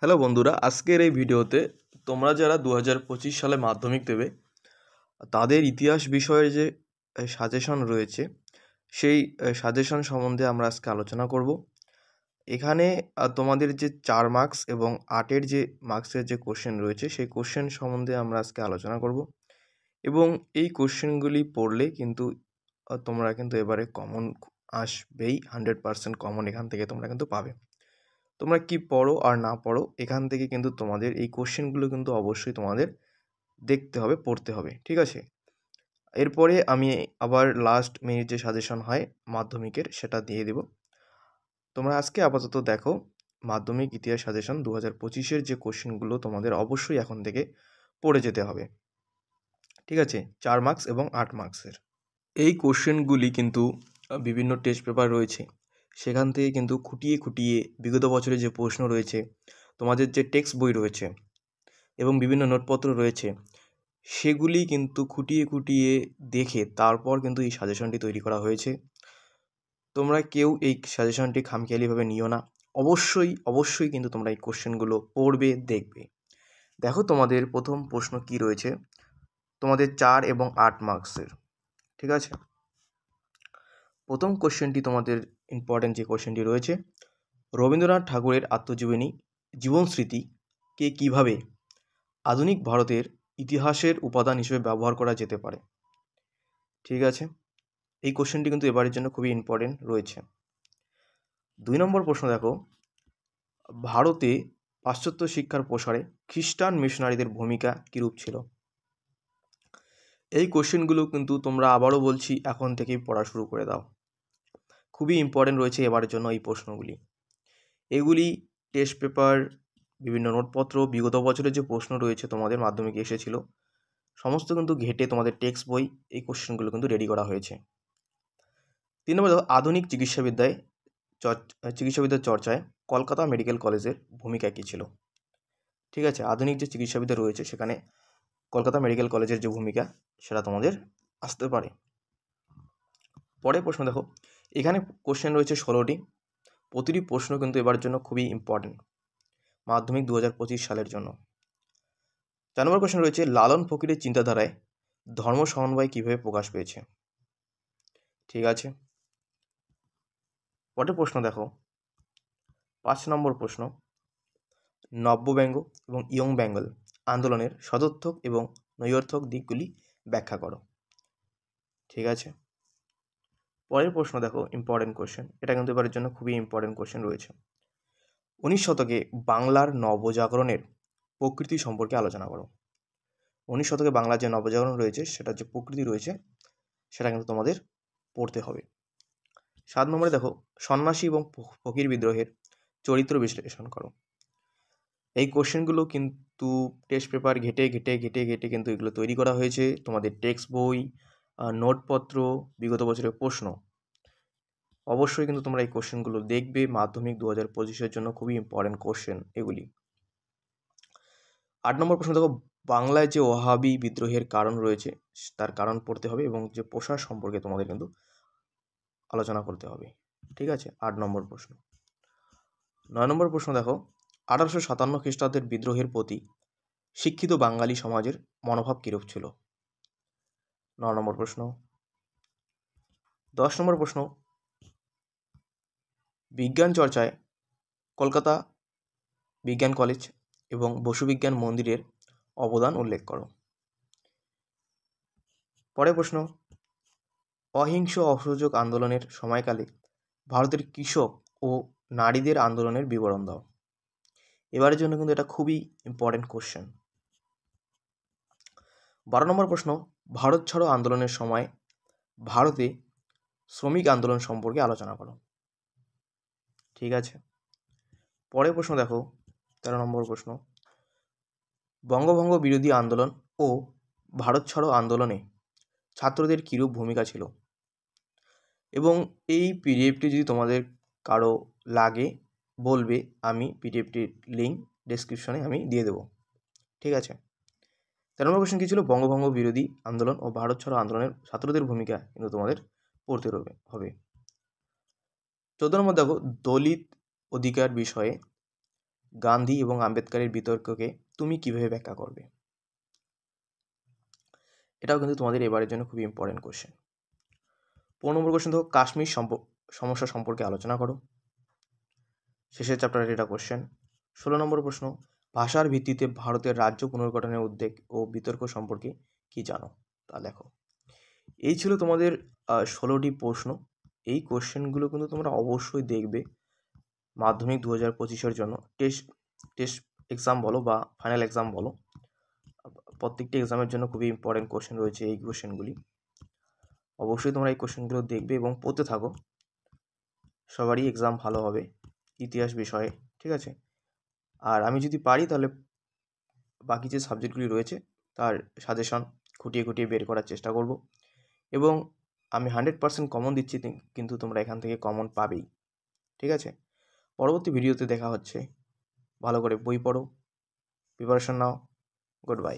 Hello বন্ধুরা, আজকের এই ভিডিওতে তোমরা যারা 2025 সালে মাধ্যমিক দেবে তাদের ইতিহাস বিষয়ের যে সাজেশন রয়েছে সেই সাজেশন সম্বন্ধে আমরা আজকে আলোচনা করব। এখানে তোমাদের যে 4 মার্কস এবং 8-এর যে মার্কসের যে কোশ্চেন রয়েছে সেই কোশ্চেন সম্বন্ধে আমরা আজকে আলোচনা করব এবং এই কোশ্চেনগুলি পড়লে কিন্তু তোমরা কিন্তু এবারে কমন আসবেই, 100% কমন এখান থেকে তোমরা কিন্তু পাবে। তোমরা কি পড়ো আর না পড়ো, এখান থেকে কিন্তু তোমাদের এই কোশ্চেনগুলো কিন্তু অবশ্যই তোমাদের দেখতে হবে, পড়তে হবে, ঠিক আছে? এরপরে আমি আবার লাস্ট মিনিট যে সাজেশন হয় মাধ্যমিকের সেটা দিয়ে দেব। তোমরা আজকে আপাতত দেখো মাধ্যমিক ইতিহাস সাজেশন 2025-এর যে কোশ্চেনগুলো তোমাদের অবশ্যই এখন থেকে পড়ে যেতে হবে, ঠিক আছে? 4 মার্কস এবং 8 মার্কসের এই কোশ্চেনগুলি কিন্তু বিভিন্ন টেস্ট পেপার রয়েছে, সেখান থেকে কিন্তু খুঁটিয়ে খুঁটিয়ে বিগত বছরে যে প্রশ্ন রয়েছে, তোমাদের যে টেক্সট বই রয়েছে এবং বিভিন্ন নোটপত্র রয়েছে সেগুলি কিন্তু খুঁটিয়ে খুঁটিয়ে দেখে তারপর কিন্তু এই সাজেশনটি তৈরি করা হয়েছে। তোমরা কেউ এই সাজেশনটি খামখেয়ালিভাবে নিও না, অবশ্যই কিন্তু তোমরা এই কোশ্চেনগুলো পড়বে, দেখবে। দেখো তোমাদের প্রথম প্রশ্ন কি রয়েছে, তোমাদের 4 এবং 8 মার্কসের, ঠিক আছে? প্রথম কোশ্চেনটি তোমাদের ইম্পর্টেন্ট যে কোশ্চেনটি রয়েছে, রবীন্দ্রনাথ ঠাকুরের আত্মজীবনী জীবনস্মৃতিকে কীভাবে আধুনিক ভারতের ইতিহাসের উপাদান হিসেবে ব্যবহার করা যেতে পারে, ঠিক আছে? এই কোশ্চেনটি কিন্তু এবারের জন্য খুবই ইম্পর্টেন্ট রয়েছে। 2 নম্বর প্রশ্ন দেখো, ভারতে পাশ্চাত্য শিক্ষার প্রসারে খ্রিস্টান মিশনারিদের ভূমিকা কীরূপ ছিল? এই কোশ্চেনগুলো কিন্তু তোমরা আবারও বলছি এখন থেকেই পড়া শুরু করে দাও, খুবই ইম্পর্টেন্ট রয়েছে এবারের জন্য এই প্রশ্নগুলি। এগুলি টেস্ট পেপার, বিভিন্ন নোটপত্র, বিগত বছরের যে প্রশ্ন রয়েছে তোমাদের মাধ্যমিকে এসেছিল সমস্ত কিন্তু ঘেটে তোমাদের টেক্সট বই এই কোশ্চেনগুলো কিন্তু রেডি করা হয়েছে। 3 নম্বর দেখো, আধুনিক চিকিৎসাবিদ্যার চর্চায় কলকাতা মেডিকেল কলেজের ভূমিকা কী ছিল? ঠিক আছে, আধুনিক যে চিকিৎসাবিদ্যা রয়েছে সেখানে কলকাতা মেডিকেল কলেজের যে ভূমিকা সেটা তোমাদের আসতে পারে। পরের প্রশ্ন দেখো, এখানে কোশ্চেন রয়েছে 16টি, প্রতিটি প্রশ্ন কিন্তু এবার জন্য খুবই ইম্পর্টেন্ট মাধ্যমিক 2025 সালের জন্য। 4 নম্বর কোশ্চেন রয়েছে, লালন ফকিরের চিন্তাধারায় ধর্ম সমন্বয় কীভাবে প্রকাশ পেয়েছে? ঠিক আছে। পরের প্রশ্ন দেখো, 5 নম্বর প্রশ্ন, নব্যব্যঙ্গ এবং ইয়ং বেঙ্গল আন্দোলনের সদর্থক এবং নৈরর্থক দিকগুলি ব্যাখ্যা করো। ঠিক আছে। পরের প্রশ্ন দেখো, ইম্পর্টেন্ট কোশ্চেন, এটা কিন্তু এবারের জন্য খুবই ইম্পর্টেন্ট কোশ্চেন রয়েছে। 19 শতকে বাংলার নবজাগরণের প্রকৃতি সম্পর্কে আলোচনা করো। 19 শতকে বাংলার যে নবজাগরণ রয়েছে সেটার যে প্রকৃতি রয়েছে সেটা কিন্তু তোমাদের পড়তে হবে। 7 নম্বরে দেখো, সন্ন্যাসী এবং ফকির বিদ্রোহের চরিত্র বিশ্লেষণ করো। এই কোশ্চেনগুলো কিন্তু টেস্ট পেপার ঘেটে ঘেটে ঘেটে ঘেটে কিন্তু এগুলো তৈরি করা হয়েছে, তোমাদের টেক্সট বই, নোটপত্র, বিগত বছরের প্রশ্ন, অবশ্যই কিন্তু তোমরা এই কোশ্চেনগুলো দেখবে। মাধ্যমিক 2025-এর জন্য খুবই ইম্পর্টেন্ট কোশ্চেন এগুলি। 8 নম্বর প্রশ্ন দেখো, বাংলায় যে ওহাবি বিদ্রোহের কারণ রয়েছে তার কারণ পড়তে হবে এবং যে প্রসার সম্পর্কে তোমাদের কিন্তু আলোচনা করতে হবে। ঠিক আছে, 8 নম্বর প্রশ্ন। 9 নম্বর প্রশ্ন দেখো, 1857 খ্রিস্টাব্দের বিদ্রোহের প্রতি শিক্ষিত বাঙালি সমাজের মনোভাব কীরূপ ছিল? 9 নম্বর প্রশ্ন। 10 নম্বর প্রশ্ন, বিজ্ঞান চর্চায় কলকাতা বিজ্ঞান কলেজ এবং বসু বিজ্ঞান মন্দিরের অবদান উল্লেখ করো। পরের প্রশ্ন, অহিংস অসহযোগ আন্দোলনের সময়কালে ভারতের কৃষক ও নারীদের আন্দোলনের বিবরণ দাও। এবারের জন্য কিন্তু এটা খুবই ইম্পর্টেন্ট কোশ্চেন। 12 নম্বর প্রশ্ন, ভারত ছাড়ো আন্দোলনের সময় ভারতে শ্রমিক আন্দোলন সম্পর্কে আলোচনা করো। ঠিক আছে। পরের প্রশ্ন দেখো, 13 নম্বর প্রশ্ন, বঙ্গভঙ্গ বিরোধী আন্দোলন ও ভারত ছাড়ো আন্দোলনে ছাত্রদের কীরূপ ভূমিকা ছিল? এবং এই পিডিএফটি যদি তোমাদের কারো লাগে বলবে, আমি পিডিএফটির লিঙ্ক ডেসক্রিপশনে আমি দিয়ে দেবো। ঠিক আছে। 13 নম্বর কোশ্চেন কী ছিল, বঙ্গভঙ্গ বিরোধী আন্দোলন ও ভারত ছাড়ো আন্দোলনের ছাত্রদের ভূমিকা কিন্তু তোমাদের পড়তে হবে। 14 নম্বর দেখো, দলিত অধিকার বিষয়ে গান্ধী এবং আম্বেদকরের বিতর্ককে তুমি কীভাবে ব্যাখ্যা করবে? এটাও কিন্তু তোমাদের এবারের জন্য খুবই ইম্পর্টেন্ট কোশ্চেন। 15 নম্বর কোশ্চেন দেখো, কাশ্মীর সমস্যা সম্পর্কে আলোচনা করো। শেষের চ্যাপ্টারের এটা কোশ্চেন। 16 নম্বর প্রশ্ন, ভাষার ভিত্তিতে ভারতের রাজ্য পুনর্গঠনের উদ্বেগ ও বিতর্ক সম্পর্কে কি জানো? তা লেখো। এই ছিল তোমাদের 16টি প্রশ্ন। এই কোশ্চেনগুলো কিন্তু তোমরা অবশ্যই দেখবে মাধ্যমিক 2025-এর জন্য। টেস্ট এক্সাম বলো বা ফাইনাল এক্সাম বলো, প্রত্যেকটি এক্সামের জন্য খুবই ইম্পর্টেন্ট কোশ্চেন রয়েছে এই কোশ্চেনগুলি। অবশ্যই তোমরা এই কোশ্চেনগুলো দেখবে এবং পড়তে থাকো। সবারই এক্সাম ভালো হবে ইতিহাস বিষয়ে, ঠিক আছে? আর আমি যদি পারি তাহলে বাকি যে সাবজেক্টগুলি রয়েছে তার সাজেশন খুঁটিয়ে খুঁটিয়ে বের করার চেষ্টা করব, এবং আমি 100% কমন দিচ্ছি, কিন্তু তোমরা এখান থেকে কমন পাবেই, ঠিক আছে? পরবর্তী ভিডিওতে দেখা হচ্ছে। ভালো করে বই পড়ো, প্রিপারেশন নাও। Good bye.